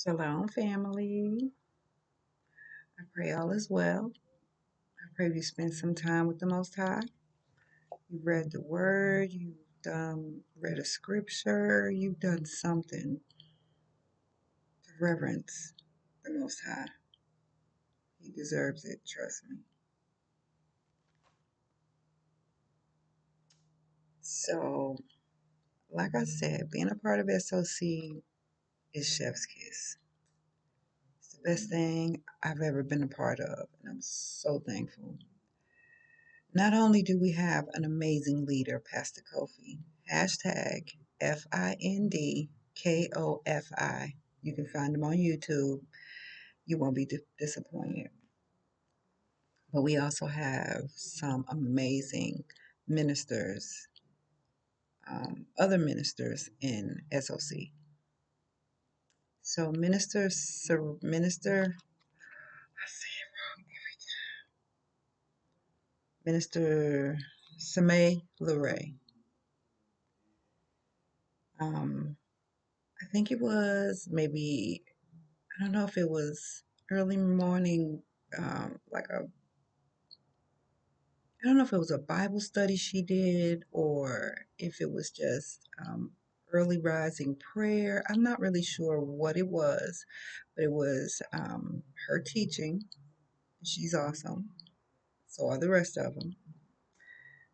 Shalom, family. I pray all is well. I pray you spent some time with the Most High. You read the Word. You've read a scripture. You've done something to reverence the Most High. He deserves it. Trust me. So, like I said, being a part of SOC is Chef's Kiss. It's the best thing I've ever been a part of, and I'm so thankful. Not only do we have an amazing leader, Pastor Kofi, hashtag FINDKOFI. You can find him on YouTube. You won't be disappointed. But we also have some amazing ministers, other ministers in SOC. So I say it wrong every time. Minister Samay Luray. Um, I think it was maybe, I don't know if it was early morning, like a, I don't know if it was a Bible study she did or if it was just early rising prayer. I'm not really sure what it was, but it was her teaching. She's awesome. So are the rest of them.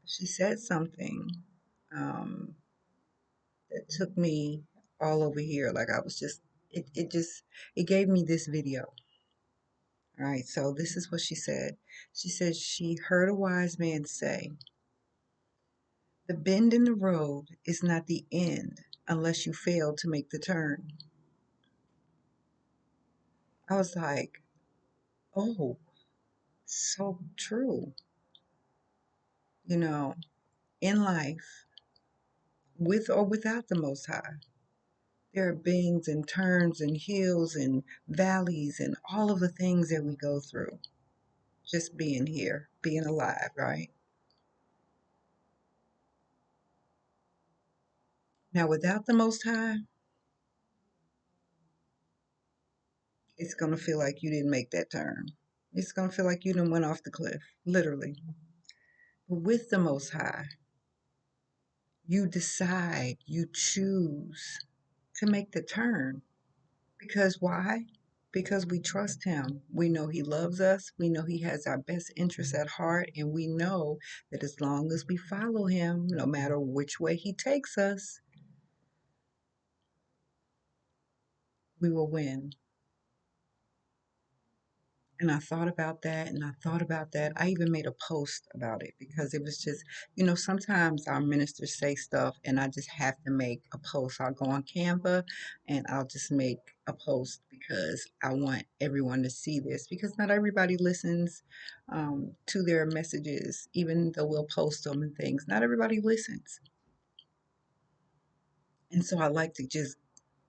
She said something um, that took me all over here. Like I was just, it gave me this video. All right, so this is what she said. She said she heard a wise man say, the bend in the road is not the end unless you fail to make the turn. I was like, oh, so true. You know, in life, with or without the Most High, there are bends and turns and hills and valleys and all of the things that we go through. Just being here, being alive, right? Now, without the Most High, it's going to feel like you didn't make that turn. It's going to feel like you done went off the cliff, literally. But with the Most High, you decide, you choose to make the turn. Because why? Because we trust Him. We know He loves us. We know He has our best interests at heart. And we know that as long as we follow Him, no matter which way He takes us, we will win. And I thought about that and I thought about that. I even made a post about it because it was just, sometimes our ministers say stuff and I just have to make a post. I'll go on Canva and I'll just make a post because I want everyone to see this because not everybody listens to their messages, even though we'll post them and things. Not everybody listens. And so I like to just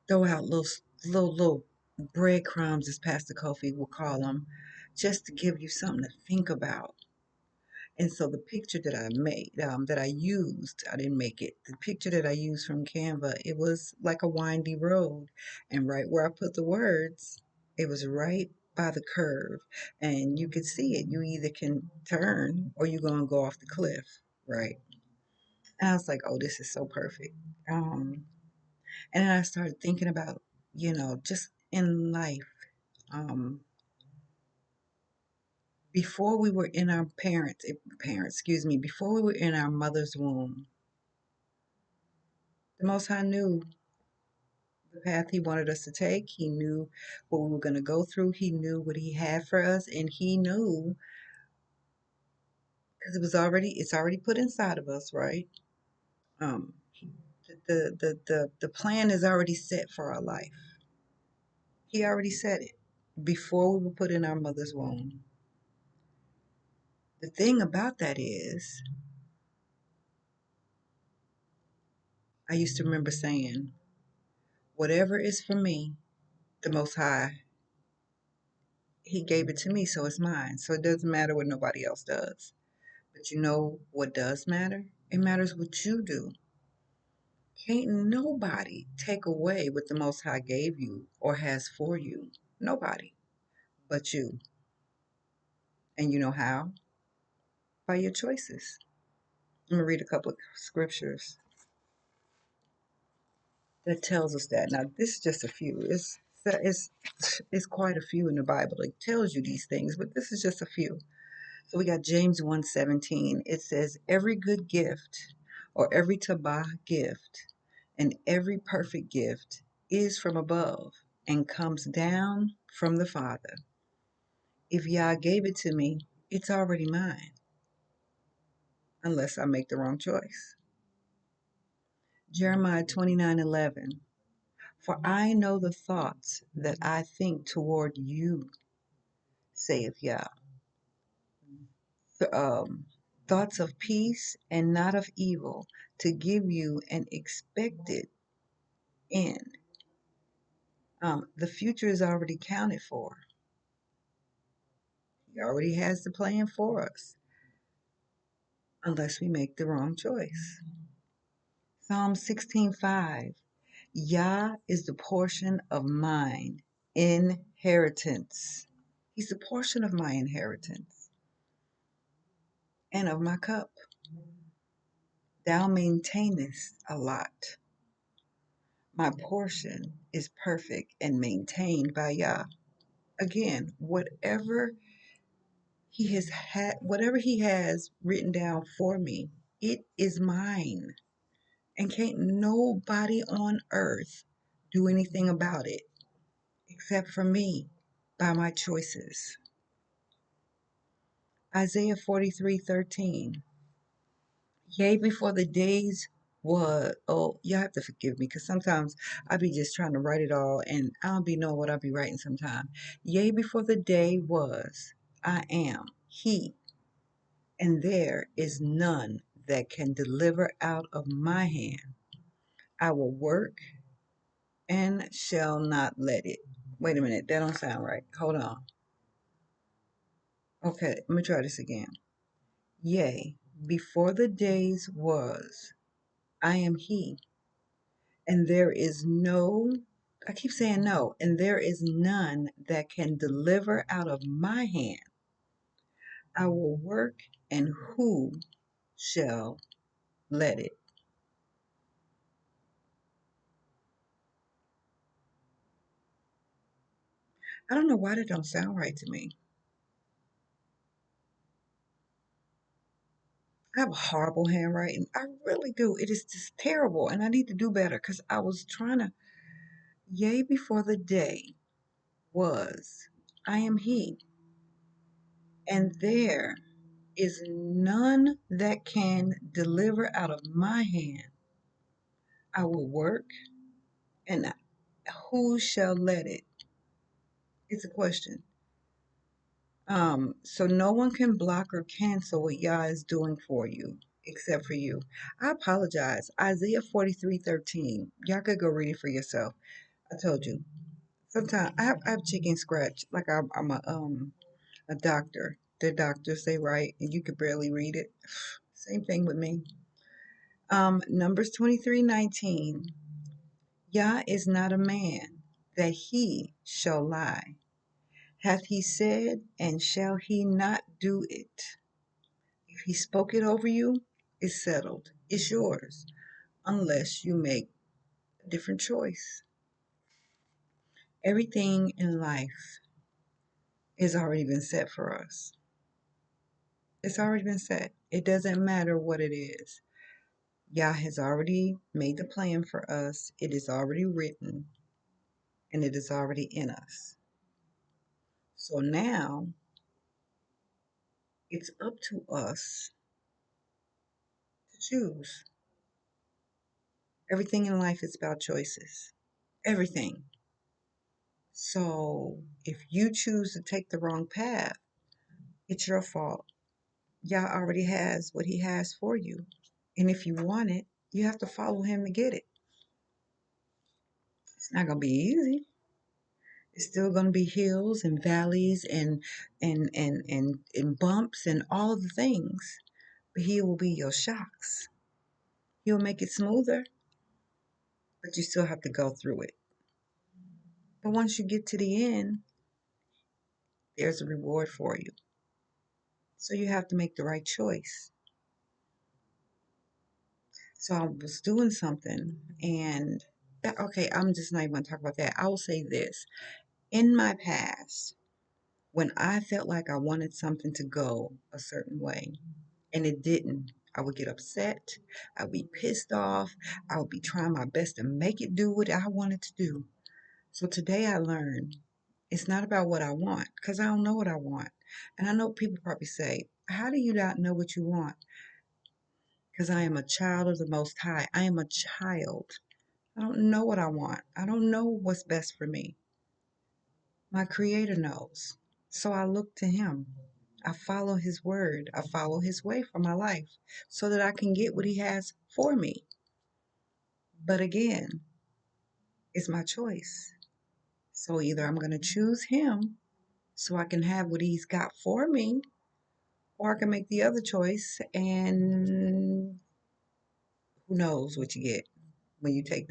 throw out little breadcrumbs, as Pastor Kofi will call them, just to give you something to think about. And so the picture that I made, that I used, I didn't make it. The picture that I used from Canva, it was like a windy road, and right where I put the words, it was right by the curve, and you could see it. You either can turn or you're gonna go off the cliff, right? And I was like, oh, this is so perfect. And then I started thinking about, just in life, um, before we were in our excuse me, before we were in our mother's womb, the Most High knew the path He wanted us to take. He knew what we were going to go through. He knew what He had for us, and He knew because it's already put inside of us, right? Um, the plan is already set for our life. He already said it before we were put in our mother's womb. The thing about that is, I used to remember saying, whatever is for me, the Most High, He gave it to me, so it's mine. So it doesn't matter what nobody else does. But you know what does matter? It matters what you do. Can't nobody take away what the Most High gave you or has for you. Nobody but you. And you know how? By your choices. I'm going to read a couple of scriptures that tells us that. Now, this is just a few. It's, it's quite a few in the Bible that tells you these things, but this is just a few. So we got James 1:17. It says, every good gift or every tabah gift and every perfect gift is from above and comes down from the Father. If Yah gave it to me, it's already mine, unless I make the wrong choice. Jeremiah 29:11. For I know the thoughts that I think toward you, saith Yah. Thoughts of peace and not of evil, to give you an expected end. The future is already counted for. He already has the plan for us, unless we make the wrong choice. Psalm 16:5. Yah is the portion of mine inheritance. He's the portion of my inheritance and of my cup. Thou maintainest a lot. My portion is perfect and maintained by Yah. Again, whatever he has written down for me, it is mine. And can't nobody on earth do anything about it except for me by my choices. Isaiah 43:13. Yea, before the days was, oh, you have to forgive me because sometimes I be just trying to write it all and I don't be knowing what I be writing sometimes. Yea, before the day was, I am He, and there is none that can deliver out of my hand. I will work and shall not let it. Wait a minute, that don't sound right. Hold on. Okay, let me try this again. Yea, before the days was, I am He, and there is no, I keep saying no, and there is none that can deliver out of my hand. I will work, and who shall let it? I don't know why that don't sound right to me. I have a horrible handwriting. I really do. It is just terrible, and I need to do better because I was trying to, yea, before the day was, I am He, and there is none that can deliver out of my hand. I will work, and who shall let it? It's a question. So no one can block or cancel what Yah is doing for you except for you. I apologize. Isaiah 43:13. Y'all could go read it for yourself. I told you. Sometimes I have chicken scratch. Like I'm a doctor. The doctors say right, and you could barely read it. Same thing with me. Numbers 23:19. Yah is not a man that he shall lie. Hath he said, and shall he not do it? If he spoke it over you, it's settled. It's yours, unless you make a different choice. Everything in life has already been set for us. It's already been set. It doesn't matter what it is. Yah has already made the plan for us. It is already written, and it is already in us. So now it's up to us to choose. Everything in life is about choices. Everything. So if you choose to take the wrong path, it's your fault. Yah already has what He has for you. And if you want it, you have to follow Him to get it. It's not going to be easy. It's still going to be hills and valleys and bumps and all of the things. But He will be your shocks. He'll make it smoother. but you still have to go through it. But once you get to the end, there's a reward for you. So you have to make the right choice. So I was doing something and that, okay, I'm just not even going to talk about that. I will say this. In my past, when I felt like I wanted something to go a certain way and it didn't, I would get upset. I would be pissed off. I would be trying my best to make it do what I wanted to do. So today I learned it's not about what I want because I don't know what I want. And I know people probably say, how do you not know what you want? Because I am a child of the Most High. I am a child. I don't know what I want. I don't know what's best for me. My Creator knows. So I look to Him. I follow His word. I follow His way for my life so that I can get what He has for me. But again, it's my choice. So either I'm going to choose Him so I can have what He's got for me, or I can make the other choice and who knows what you get when you take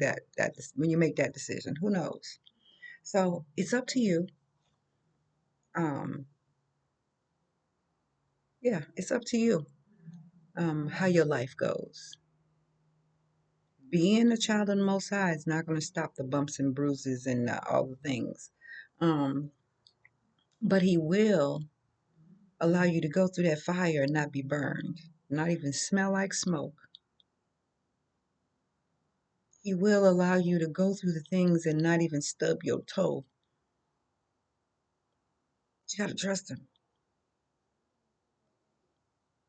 when you make that decision. Who knows? So it's up to you. Um, yeah, it's up to you how your life goes. Being a child of the Most High is not going to stop the bumps and bruises and all the things. Um, but He will allow you to go through that fire and not be burned, not even smell like smoke. He will allow you to go through the things and not even stub your toe. You got to trust Him.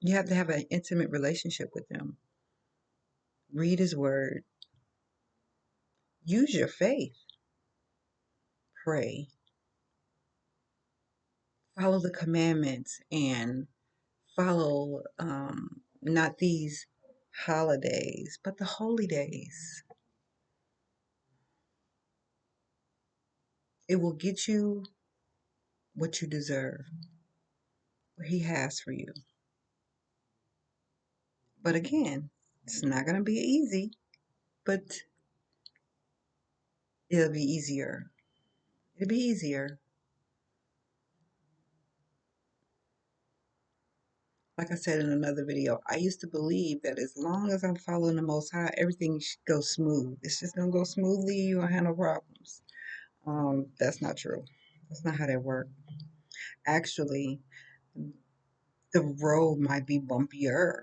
You have to have an intimate relationship with Him. Read His Word. Use your faith. Pray. Follow the commandments and follow not these holidays, but the holy days. It will get you what you deserve, what He has for you. But again, it's not going to be easy, but it'll be easier. It'll be easier. Like I said in another video, I used to believe that as long as I'm following the Most High, everything should go smooth. It's just going to go smoothly. You won't have no problems. That's not true. That's not how that works. Actually, the road might be bumpier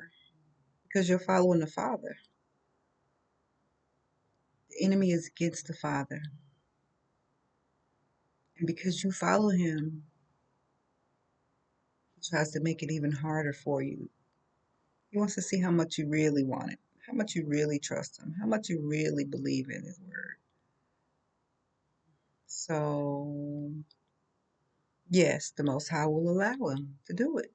because you're following the Father. The enemy is against the Father. And because you follow Him, He tries to make it even harder for you. He wants to see how much you really want it, how much you really trust Him, how much you really believe in His Word. So, yes, the Most High will allow Him to do it.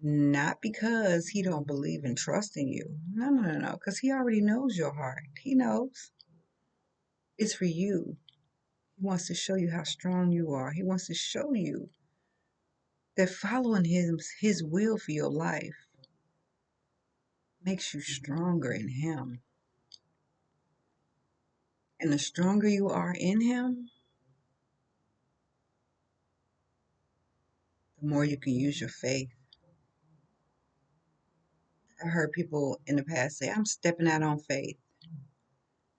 Not because He don't believe and trust in you. No, no, no, no. Because He already knows your heart. He knows. It's for you. He wants to show you how strong you are. He wants to show you that following his will for your life makes you stronger in Him. And the stronger you are in Him, the more you can use your faith. I heard people in the past say, I'm stepping out on faith.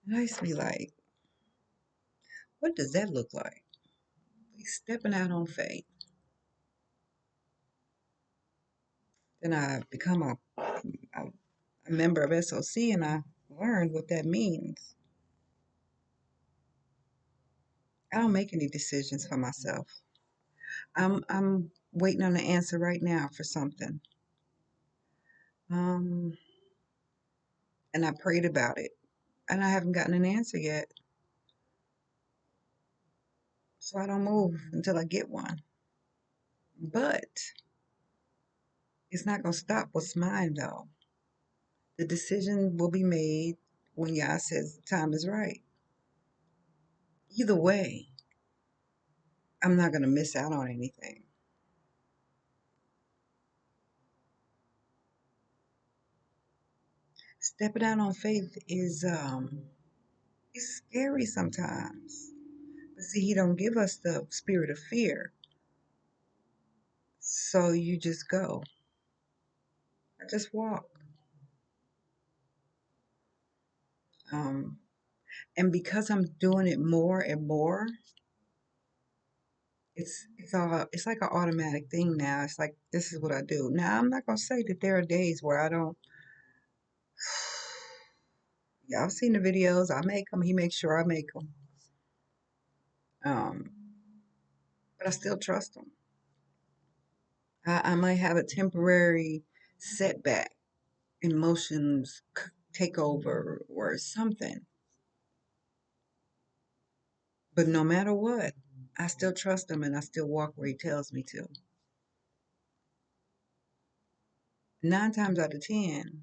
And I used to be like, what does that look like? Stepping out on faith. Then I become a member of SOC and I learned what that means. I don't make any decisions for myself. I'm waiting on the answer right now for something. Um, and I prayed about it, and I haven't gotten an answer yet. So I don't move until I get one. But it's not going to stop what's mine, though. The decision will be made when Yah says the time is right. Either way, I'm not going to miss out on anything. Stepping out on faith is It's scary sometimes. But see, he don't give us the spirit of fear. So you just go. I just walk. Um, and because I'm doing it more and more, it's like an automatic thing now. It's like this is what I do. Now I'm not gonna say that there are days where I don't. Y'all seen the videos? I make them. He makes sure I make them. Um, but I still trust him. I might have a temporary setback, emotions take over or something, but no matter what, I still trust him and I still walk where he tells me to. 9 times out of 10,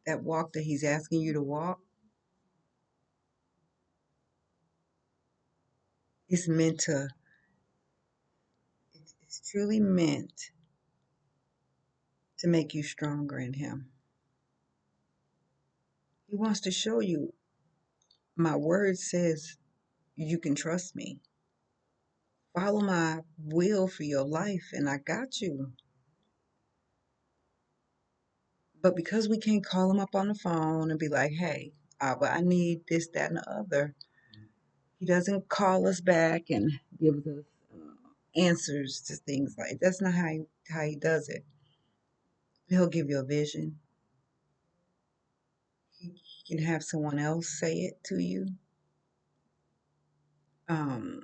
that walk that he's asking you to walk is meant to, it's truly meant to make you stronger in him. He wants to show you, my word says you can trust me. Follow my will for your life, and I got you. But because we can't call him up on the phone and be like, hey, but I need this, that, and the other, he doesn't call us back and gives us answers to things like that's not how he does it. He'll give you a vision. He can have someone else say it to you. Um,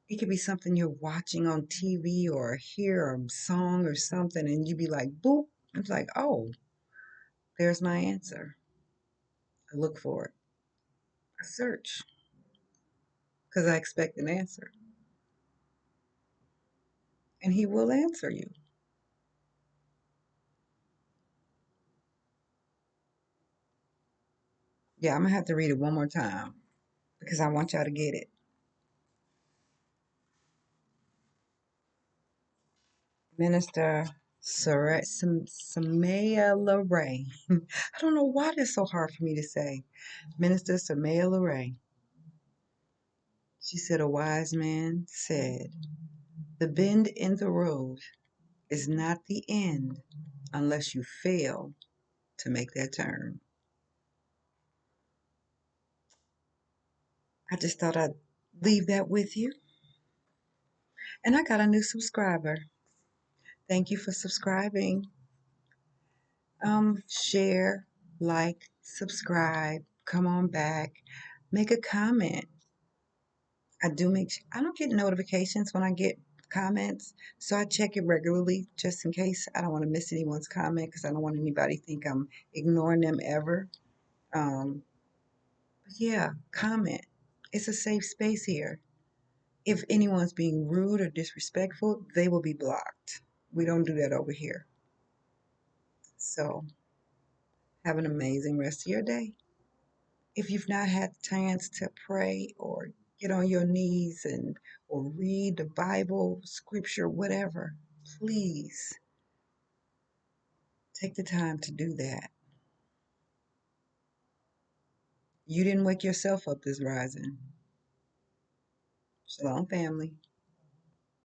it could be something you're watching on TV or hear a song or something, and you be like, boop. It's like, oh, there's my answer. I look for it. I search because I expect an answer, and he will answer you. Yeah, I'm gonna have to read it one more time because I want y'all to get it. Minister Samaya LaRay. I don't know why that's so hard for me to say. Minister Samaya LaRay. She said, a wise man said, the bend in the road is not the end unless you fail to make that turn. I just thought I'd leave that with you. And I got a new subscriber. Thank you for subscribing. Share, like, subscribe, come on back, make a comment. I don't get notifications when I get comments, so I check it regularly just in case. I don't want to miss anyone's comment because I don't want anybody to think I'm ignoring them ever. Um, yeah, comment. It's a safe space here. If anyone's being rude or disrespectful, they will be blocked. We don't do that over here. So have an amazing rest of your day. If you've not had the chance to pray or get on your knees and or read the Bible, scripture, whatever, please take the time to do that. You didn't wake yourself up this rising. Shalom, family.